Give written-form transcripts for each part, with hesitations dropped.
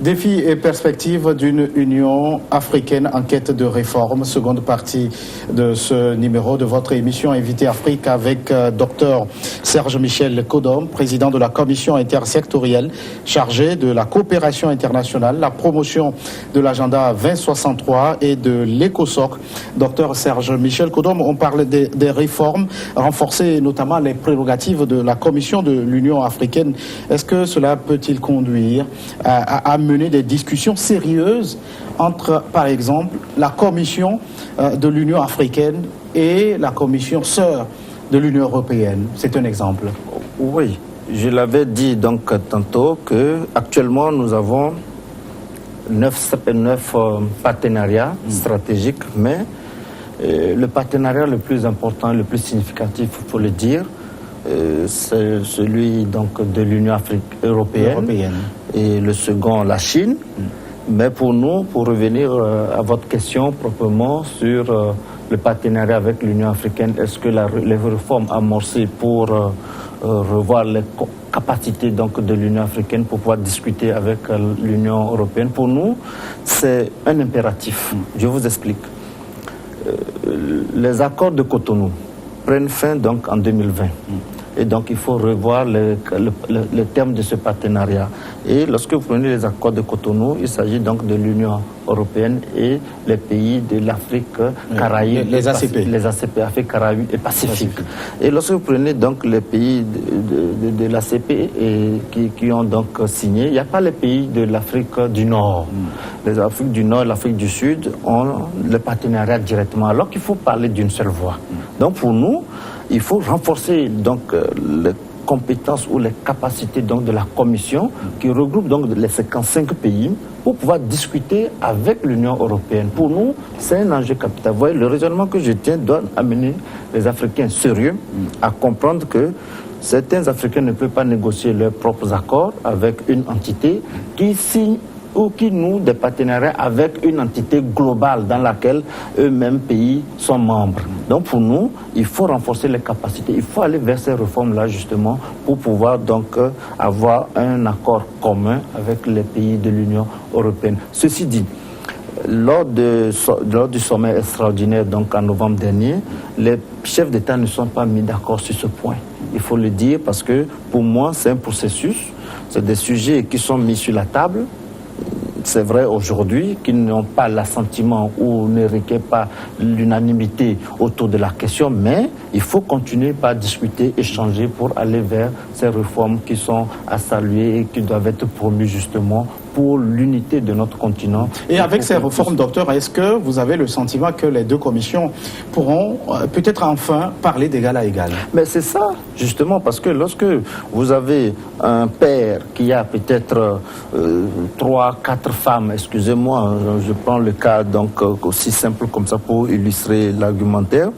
Défis et perspectives d'une Union africaine en quête de réforme. Seconde partie de ce numéro de votre émission Invité Afrique avec Dr Serge-Michel Kodom, président de la commission intersectorielle chargée de la coopération internationale, la promotion de l'agenda 2063 et de l'ECOSOC. Dr Serge-Michel Kodom, on parle des réformes, renforcer notamment les prérogatives de la commission de l'Union africaine. Est-ce que cela peut-il conduire à mener des discussions sérieuses entre, par exemple, la commission de l'Union africaine et la commission sœur de l'Union européenne? C'est un exemple. Oui, je l'avais dit donc tantôt que actuellement nous avons 9 partenariats stratégiques, mais le partenariat le plus important, le plus significatif, il faut le dire, c'est celui donc de l'Union européenne et le second la Chine. Mais pour nous, pour revenir à votre question proprement sur le partenariat avec l'Union africaine, est-ce que les réformes amorcées pour revoir les capacités donc de l'Union africaine pour pouvoir discuter avec l'Union européenne, pour nous, c'est un impératif. Je vous explique. Les accords de Cotonou prennent fin donc en 2020. Et donc il faut revoir le terme de ce partenariat. Et lorsque vous prenez les accords de Cotonou, il s'agit donc de l'Union européenne et les pays de l'Afrique, Caraïbes, les ACP. Les ACP, Afrique, Caraïbes et Pacifique. Et lorsque vous prenez donc les pays de l'ACP qui ont donc signé, il n'y a pas les pays de l'Afrique du Nord. Les Afriques du Nord et l'Afrique du Sud ont le partenariat directement, alors qu'il faut parler d'une seule voix. Donc pour nous, il faut renforcer donc les compétences ou les capacités donc de la Commission qui regroupe donc les 55 pays pour pouvoir discuter avec l'Union européenne. Pour nous, c'est un enjeu capital. Vous voyez, le raisonnement que je tiens doit amener les Africains sérieux à comprendre que certains Africains ne peuvent pas négocier leurs propres accords avec une entité qui signe ou qui noue des partenariats avec une entité globale dans laquelle eux-mêmes pays sont membres. Donc pour nous, il faut renforcer les capacités, il faut aller vers ces réformes-là justement pour pouvoir donc avoir un accord commun avec les pays de l'Union européenne. Ceci dit, lors du sommet extraordinaire donc en novembre dernier, les chefs d'État ne sont pas mis d'accord sur ce point. Il faut le dire parce que pour moi c'est un processus, c'est des sujets qui sont mis sur la table. C'est vrai aujourd'hui qu'ils n'ont pas l'assentiment ou ne requièrent pas l'unanimité autour de la question, mais il faut continuer par discuter, échanger pour aller vers ces réformes qui sont à saluer et qui doivent être promues justement pour l'unité de notre continent. Et avec ces réformes, docteur, est-ce que vous avez le sentiment que les deux commissions pourront peut-être enfin parler d'égal à égal? Mais c'est ça, justement, parce que lorsque vous avez un père qui a peut-être 3, 4 femmes, excusez-moi, je prends le cas donc aussi simple comme ça pour illustrer l'argumentaire,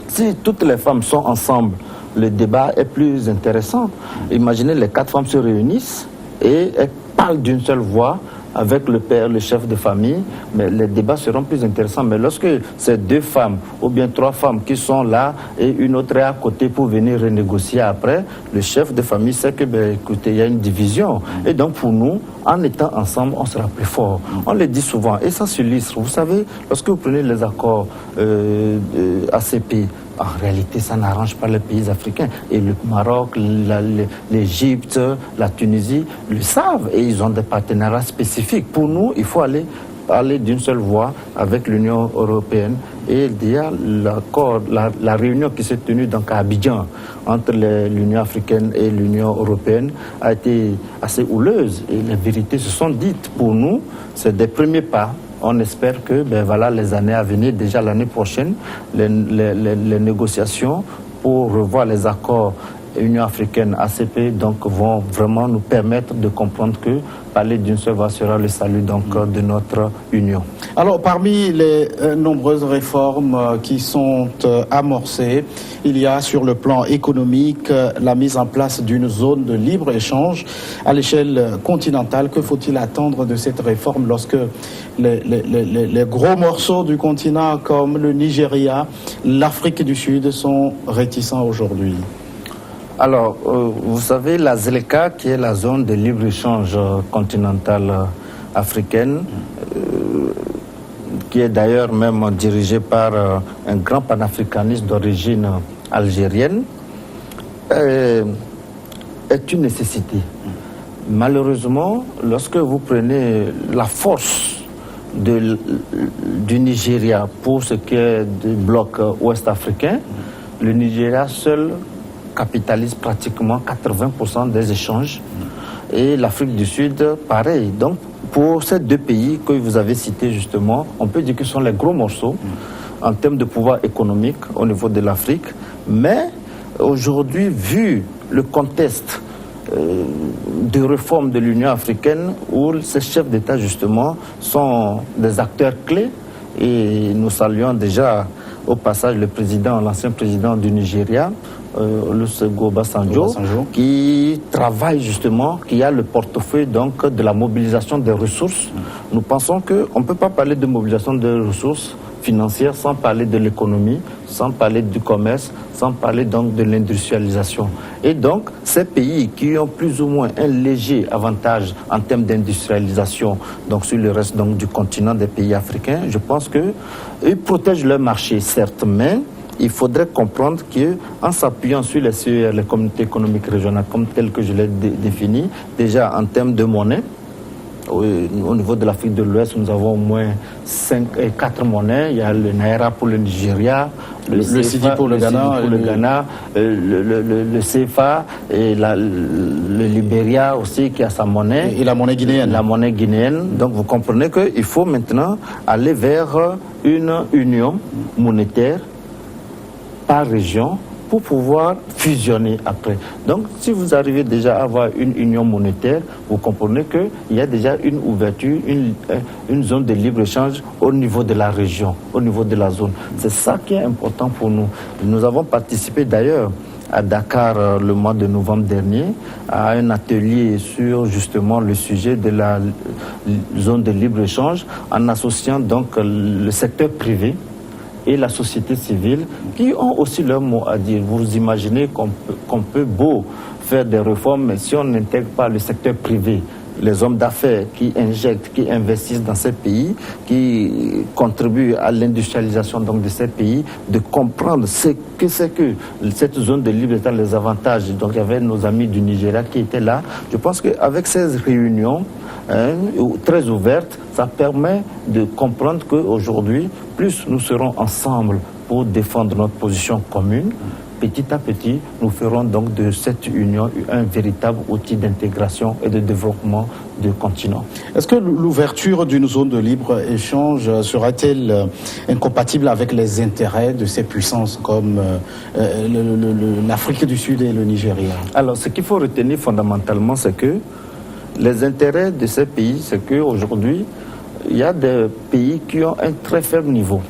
si toutes les femmes sont ensemble, le débat est plus intéressant. Imaginez les 4 femmes se réunissent et elles parlent d'une seule voix avec le père, le chef de famille, mais les débats seront plus intéressants. Mais lorsque ces 2 femmes ou bien 3 femmes qui sont là et une autre est à côté pour venir renégocier après, le chef de famille sait que, écoutez, il y a une division. Et donc pour nous, en étant ensemble, on sera plus fort. On le dit souvent et ça s'illustre. Vous savez, lorsque vous prenez les accords ACP, en réalité, ça n'arrange pas les pays africains. Et le Maroc, l'Égypte, la Tunisie le savent et ils ont des partenariats spécifiques. Pour nous, il faut aller parler d'une seule voix avec l'Union européenne. Et déjà, la réunion qui s'est tenue donc à Abidjan entre l'Union africaine et l'Union européenne a été assez houleuse. Et les vérités se sont dites. Pour nous, c'est des premiers pas. On espère que voilà, les années à venir, déjà l'année prochaine, les négociations pour revoir les accords Union africaine, ACP, donc vont vraiment nous permettre de comprendre que parler d'une seule voix sera le salut donc, de notre union. Alors, parmi les nombreuses réformes qui sont amorcées, il y a sur le plan économique la mise en place d'une zone de libre-échange à l'échelle continentale. Que faut-il attendre de cette réforme lorsque les gros morceaux du continent comme le Nigeria, l'Afrique du Sud sont réticents aujourd'hui? Alors, vous savez, la ZLECA, qui est la zone de libre-échange continentale africaine, qui est d'ailleurs même dirigée par un grand panafricaniste d'origine algérienne, est une nécessité. Malheureusement, lorsque vous prenez la force du Nigeria pour ce qui est du bloc ouest-africain, le Nigeria seul capitalise pratiquement 80% des échanges et l'Afrique du Sud, pareil. Donc, pour ces deux pays que vous avez cités justement, on peut dire que ce sont les gros morceaux en termes de pouvoir économique au niveau de l'Afrique. Mais aujourd'hui, vu le contexte de réforme de l'Union africaine, où ces chefs d'État justement sont des acteurs clés, et nous saluons déjà au passage le président, l'ancien président du Nigeria, Olusegun Obasanjo, qui travaille justement, qui a le portefeuille donc de la mobilisation des ressources. Nous pensons qu'on ne peut pas parler de mobilisation des ressources financières sans parler de l'économie, sans parler du commerce, sans parler donc de l'industrialisation. Et donc, ces pays qui ont plus ou moins un léger avantage en termes d'industrialisation, donc sur le reste donc, du continent des pays africains, je pense qu'ils protègent leur marché, certes, mais il faudrait comprendre qu'en s'appuyant sur les CER, les communautés économiques régionales, comme telles que je l'ai définies, déjà en termes de monnaie, au niveau de l'Afrique de l'Ouest, nous avons au moins 4 monnaies. Il y a le Naira pour le Nigeria, le CIDI pour le Ghana, le CFA, et le Libéria aussi qui a sa monnaie. Et la monnaie guinéenne. La monnaie guinéenne. Donc vous comprenez qu'il faut maintenant aller vers une union monétaire par région pour pouvoir fusionner après. Donc, si vous arrivez déjà à avoir une union monétaire, vous comprenez qu'il y a déjà une ouverture, une zone de libre-échange au niveau de la région, au niveau de la zone. C'est ça qui est important pour nous. Nous avons participé d'ailleurs à Dakar le mois de novembre dernier à un atelier sur justement le sujet de la zone de libre-échange en associant donc le secteur privé et la société civile qui ont aussi leur mot à dire. Vous imaginez qu'on peut beau faire des réformes, mais si on n'intègre pas le secteur privé, les hommes d'affaires qui injectent, qui investissent dans ces pays, qui contribuent à l'industrialisation donc de ces pays, de comprendre ce que c'est que cette zone de libre-échange, les avantages. Donc il y avait nos amis du Nigeria qui étaient là. Je pense qu'avec ces réunions très ouvertes, ça permet de comprendre qu'aujourd'hui, plus nous serons ensemble pour défendre notre position commune, petit à petit, nous ferons donc de cette union un véritable outil d'intégration et de développement du continent. Est-ce que l'ouverture d'une zone de libre-échange serait-elle incompatible avec les intérêts de ces puissances comme l'Afrique du Sud et le Nigeria? Alors, ce qu'il faut retenir fondamentalement, c'est que les intérêts de ces pays, c'est qu'aujourd'hui, il y a des pays qui ont un très faible niveau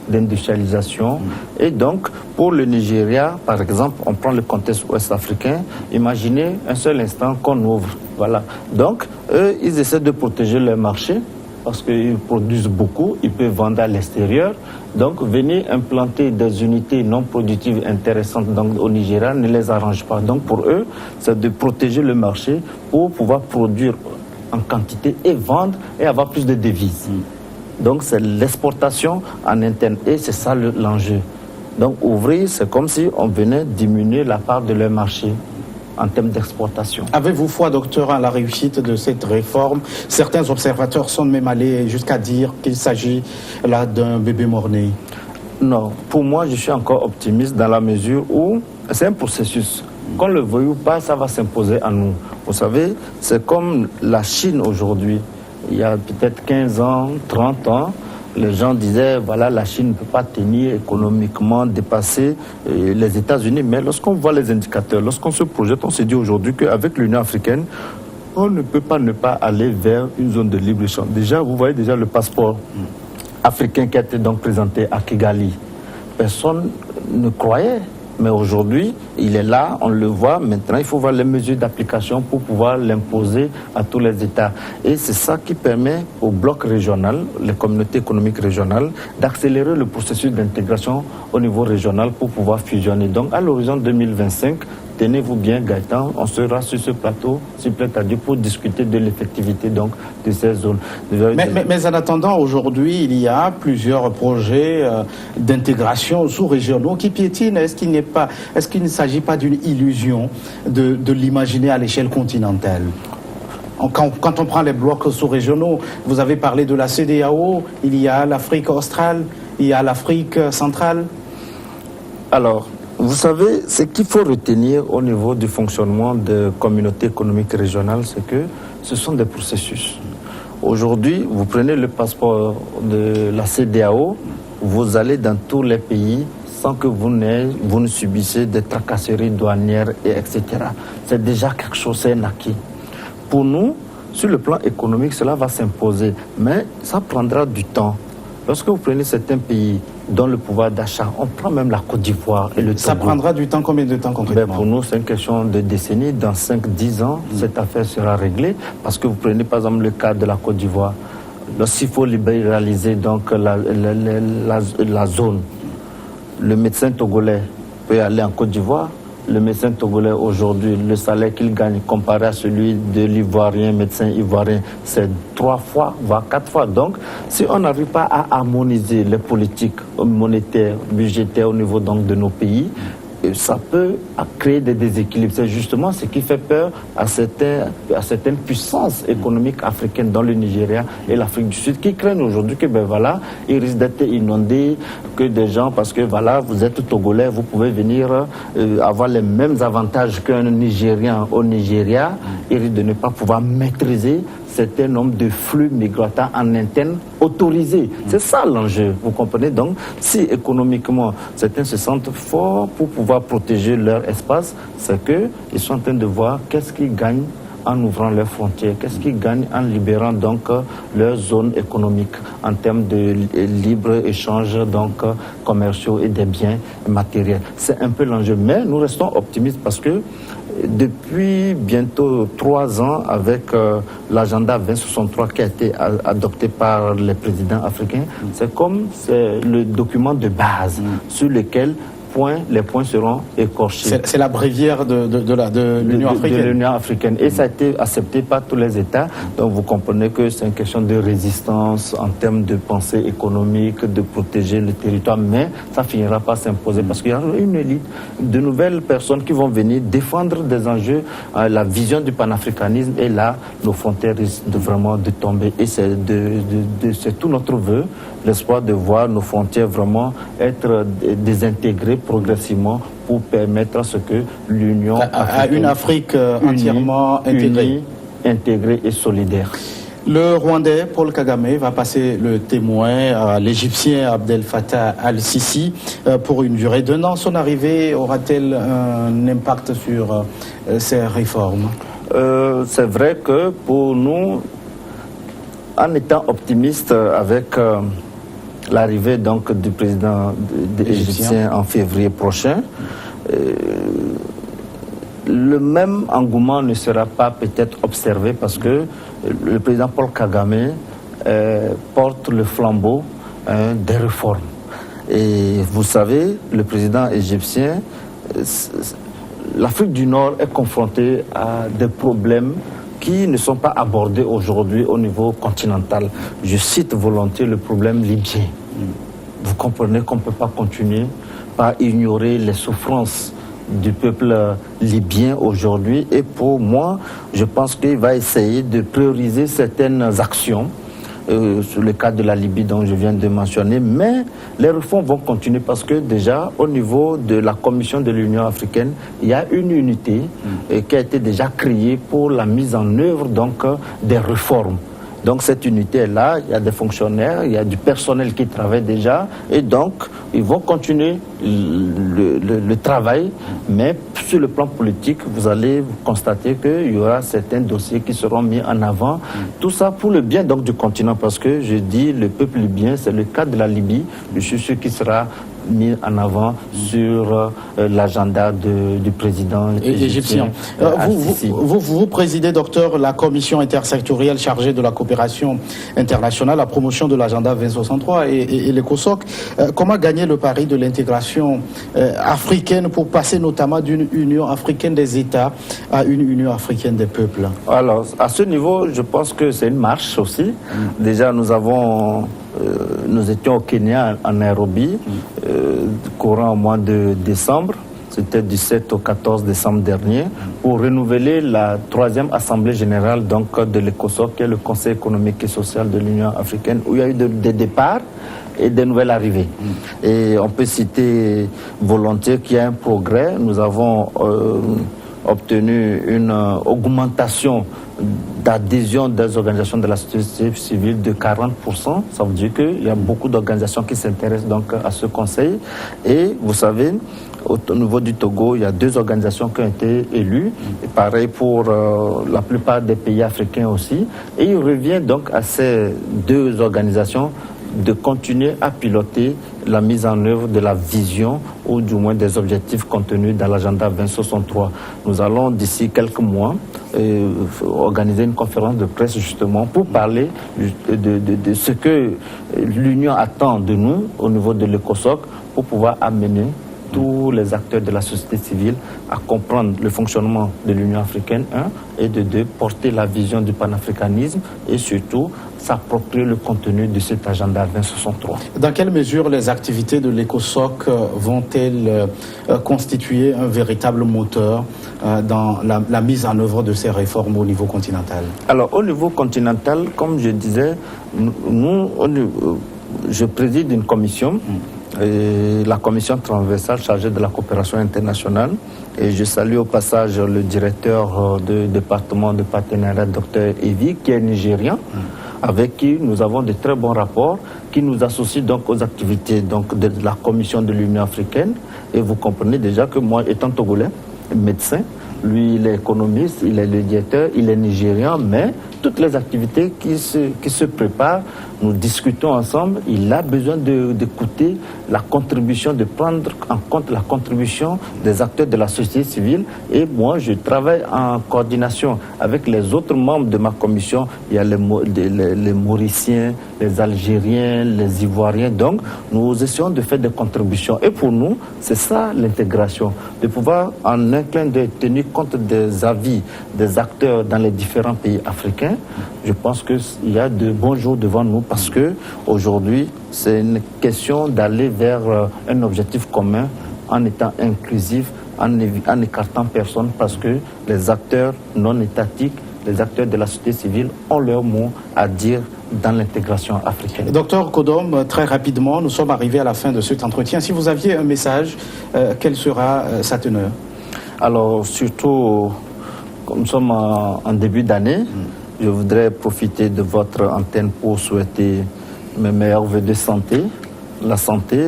d'industrialisation. Et donc, pour le Nigeria, par exemple, on prend le contexte ouest-africain, imaginez un seul instant qu'on ouvre. Voilà. Donc, eux, ils essaient de protéger leur marché parce qu'ils produisent beaucoup, ils peuvent vendre à l'extérieur. Donc, venir implanter des unités non productives intéressantes donc, au Nigeria ne les arrange pas. Donc, pour eux, c'est de protéger le marché pour pouvoir produire en quantité et vendre et avoir plus de devises. Donc, c'est l'exportation en interne et c'est ça l'enjeu. Donc, ouvrir, c'est comme si on venait diminuer la part de leur marché en termes d'exportation. Avez-vous foi, docteur, à la réussite de cette réforme? Certains observateurs sont même allés jusqu'à dire qu'il s'agit là d'un bébé mort-né. Non, pour moi, je suis encore optimiste dans la mesure où c'est un processus. Qu'on le veuille ou pas, ça va s'imposer à nous. Vous savez, c'est comme la Chine aujourd'hui. Il y a peut-être 15 ans, 30 ans, les gens disaient, voilà, la Chine ne peut pas tenir économiquement, dépasser les États-Unis. Mais lorsqu'on voit les indicateurs, lorsqu'on se projette, on se dit aujourd'hui qu'avec l'Union africaine, on ne peut pas ne pas aller vers une zone de libre-échange. Déjà, vous voyez déjà le passeport africain qui a été donc présenté à Kigali. Personne ne croyait. Mais aujourd'hui, il est là, on le voit. Maintenant, il faut voir les mesures d'application pour pouvoir l'imposer à tous les États. Et c'est ça qui permet au bloc régional, les communautés économiques régionales, d'accélérer le processus d'intégration au niveau régional pour pouvoir fusionner. Donc, à l'horizon 2025, tenez-vous bien, Gaëtan, on sera sur ce plateau, s'il plaît à Dieu, pour discuter de l'effectivité donc de ces zones. Mais en attendant, aujourd'hui, il y a plusieurs projets d'intégration sous-régionaux qui piétinent. Est-ce qu'il ne s'agit pas d'une illusion de l'imaginer à l'échelle continentale? Quand on prend les blocs sous-régionaux, vous avez parlé de la CEDEAO, il y a l'Afrique australe, il y a l'Afrique centrale. Alors, vous savez, ce qu'il faut retenir au niveau du fonctionnement de communautés économiques régionales, c'est que ce sont des processus. Aujourd'hui, vous prenez le passeport de la CEDEAO, vous allez dans tous les pays sans que vous ne subissez des tracasseries douanières, etc. C'est déjà quelque chose, c'est un acquis. Pour nous, sur le plan économique, cela va s'imposer, mais ça prendra du temps. Lorsque vous prenez certains pays dont le pouvoir d'achat, on prend même la Côte d'Ivoire et le Togo. Ça prendra du temps, combien de temps concrètement? Pour nous, c'est une question de décennies. Dans 5-10 ans, cette affaire sera réglée. Parce que vous prenez par exemple le cas de la Côte d'Ivoire. Lorsqu'il faut libéraliser donc la zone, le médecin togolais peut aller en Côte d'Ivoire. Le médecin togolais aujourd'hui, le salaire qu'il gagne comparé à celui de l'ivoirien, médecin ivoirien, c'est 3 fois, voire 4 fois. Donc, si on n'arrive pas à harmoniser les politiques monétaires, budgétaires au niveau donc de nos pays, ça peut créer des déséquilibres. C'est justement ce qui fait peur à certaines puissances économiques africaines dans le Nigeria et l'Afrique du Sud qui craignent aujourd'hui que ils risquent d'être inondés, que des gens, parce que vous êtes Togolais, vous pouvez venir avoir les mêmes avantages qu'un Nigérien au Nigeria, ils risquent de ne pas pouvoir maîtriser certain nombre de flux migratoires en interne autorisés. C'est ça l'enjeu, vous comprenez? Donc, si économiquement, certains se sentent forts pour pouvoir protéger leur espace, c'est qu'ils sont en train de voir qu'est-ce qu'ils gagnent en ouvrant leurs frontières, qu'est-ce qu'ils gagnent en libérant donc leurs zones économiques en termes de libre échange donc commerciaux et des biens matériels. C'est un peu l'enjeu, mais nous restons optimistes parce que depuis bientôt 3 ans, avec l'agenda 2063 qui a été adopté par les présidents africains, c'est comme le document de base sur lequel les points seront écorchés. C'est la bréviaire de l'Union africaine. De l'Union africaine. Et ça a été accepté par tous les États. Donc vous comprenez que c'est une question de résistance en termes de pensée économique, de protéger le territoire, mais ça finira par s'imposer parce qu'il y aura une élite, de nouvelles personnes qui vont venir défendre des enjeux, la vision du panafricanisme, et là, nos frontières risquent vraiment de tomber. Et c'est tout notre vœu, l'espoir de voir nos frontières vraiment être désintégrées progressivement pour permettre à ce que l'Union à une Afrique entièrement intégrée et solidaire. Le Rwandais Paul Kagame va passer le témoin à l'Égyptien Abdel Fattah al-Sisi pour une durée d'1 an. Son arrivée aura-t-elle un impact sur ces réformes? C'est vrai que pour nous, en étant optimiste avec l'arrivée donc du président égyptien en février prochain, le même engouement ne sera pas peut-être observé parce que le président Paul Kagame porte le flambeau des réformes. Et vous savez, le président égyptien, l'Afrique du Nord est confrontée à des problèmes qui ne sont pas abordés aujourd'hui au niveau continental. Je cite volontiers le problème libyen. Vous comprenez qu'on ne peut pas continuer par ignorer les souffrances du peuple libyen aujourd'hui. Et pour moi, je pense qu'il va essayer de prioriser certaines actions sur le cas de la Libye dont je viens de mentionner, mais les réformes vont continuer parce que déjà au niveau de la Commission de l'Union africaine, il y a une unité qui a été déjà créée pour la mise en œuvre donc des réformes. Donc cette unité est là, il y a des fonctionnaires, il y a du personnel qui travaille déjà, et donc ils vont continuer le travail, mais sur le plan politique, vous allez constater qu'il y aura certains dossiers qui seront mis en avant. Tout ça pour le bien donc du continent, parce que je dis le peuple libyen, c'est le cas de la Libye, je suis sûr qu'il sera mis en avant sur l'agenda du président égyptien. Vous présidez, docteur, la commission intersectorielle chargée de la coopération internationale, la promotion de l'agenda 2063 et l'ECOSOC. Comment gagner le pari de l'intégration africaine pour passer notamment d'une Union africaine des États à une Union africaine des peuples? Alors, à ce niveau, je pense que c'est une marche aussi. Déjà, nous étions au Kenya, en Nairobi, courant au mois de décembre. C'était du 7 au 14 décembre dernier, pour renouveler la 3e Assemblée générale de l'ECOSOC, qui est le Conseil économique et social de l'Union africaine, où il y a eu des départs et des nouvelles arrivées. Et on peut citer volontiers qu'il y a un progrès. Nous avons obtenu une augmentation d'adhésion des organisations de la société civile de 40%. Ça veut dire qu'il y a beaucoup d'organisations qui s'intéressent donc à ce conseil. Et vous savez, au niveau du Togo, il y a 2 organisations qui ont été élues. Et pareil pour la plupart des pays africains aussi. Et il revient donc à ces 2 organisations de continuer à piloter la mise en œuvre de la vision ou du moins des objectifs contenus dans l'agenda 2063. Nous allons d'ici quelques mois organiser une conférence de presse justement pour parler de ce que l'Union attend de nous au niveau de l'ECOSOC pour pouvoir amener tous les acteurs de la société civile à comprendre le fonctionnement de l'Union africaine, et de 2, porter la vision du panafricanisme et surtout s'approprier le contenu de cet agenda 2063. Dans quelle mesure les activités de l'ECOSOC vont-elles constituer un véritable moteur dans la mise en œuvre de ces réformes au niveau continental? Alors au niveau continental, comme je disais, je préside une commission, la commission transversale chargée de la coopération internationale, et je salue au passage le directeur du département de partenariat, Dr Evi, qui est nigérien, avec qui nous avons de très bons rapports, qui nous associent donc aux activités donc de la commission de l'Union africaine. Et vous comprenez déjà que moi, étant togolais, médecin, lui il est économiste, il est le directeur, il est nigérian, mais toutes les activités qui se préparent, nous discutons ensemble. Il a besoin d'écouter la contribution, de prendre en compte la contribution des acteurs de la société civile. Et moi, je travaille en coordination avec les autres membres de ma commission. Il y a les Mauriciens, les Algériens, les Ivoiriens. Donc, nous essayons de faire des contributions. Et pour nous, c'est ça l'intégration, de pouvoir en un clin d'œil tenir compte des avis des acteurs dans les différents pays africains. Je pense qu'il y a de bons jours devant nous parce que aujourd'hui, c'est une question d'aller vers un objectif commun en étant inclusif, en écartant personne, parce que les acteurs non étatiques, les acteurs de la société civile ont leur mot à dire dans l'intégration africaine. Docteur Kodom, très rapidement, nous sommes arrivés à la fin de cet entretien. Si vous aviez un message, quelle sera sa teneur? Alors, surtout, comme nous sommes en début d'année, je voudrais profiter de votre antenne pour souhaiter mes meilleurs vœux de santé, la santé,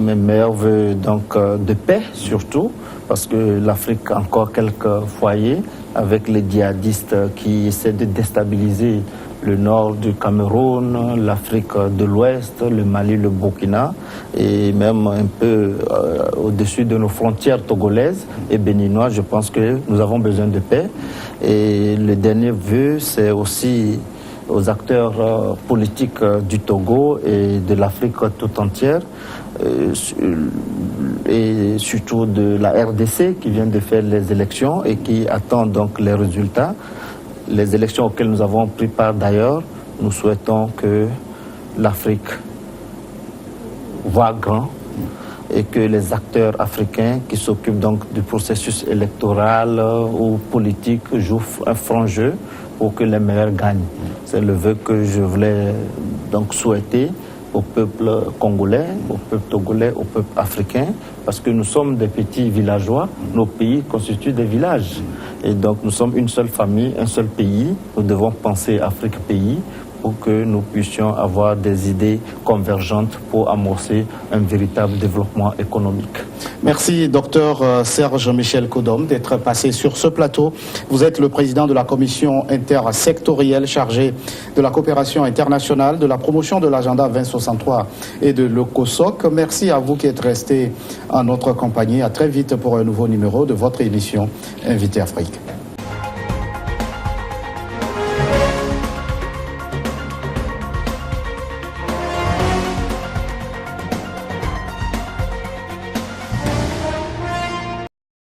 mes meilleurs vœux donc de paix surtout, parce que l'Afrique a encore quelques foyers avec les djihadistes qui essaient de déstabiliser le nord du Cameroun, l'Afrique de l'Ouest, le Mali, le Burkina, et même un peu au-dessus de nos frontières togolaises et béninoises. Je pense que nous avons besoin de paix. Et le dernier vœu, c'est aussi aux acteurs politiques du Togo et de l'Afrique tout entière, et surtout de la RDC qui vient de faire les élections et qui attend donc les résultats. Les élections auxquelles nous avons pris part d'ailleurs, nous souhaitons que l'Afrique voit grand et que les acteurs africains qui s'occupent donc du processus électoral ou politique jouent un franc jeu pour que les meilleurs gagnent. C'est le vœu que je voulais donc souhaiter au peuple congolais, au peuple togolais, au peuple africain, parce que nous sommes des petits villageois, nos pays constituent des villages. Et donc nous sommes une seule famille, un seul pays, nous devons penser Afrique pays pour que nous puissions avoir des idées convergentes pour amorcer un véritable développement économique. Merci, docteur Serge Michel Kodom, d'être passé sur ce plateau. Vous êtes le président de la commission intersectorielle chargée de la coopération internationale, de la promotion de l'agenda 2063 et de l'ECOSOC. Merci à vous qui êtes restés en notre compagnie. À très vite pour un nouveau numéro de votre émission Invité Afrique.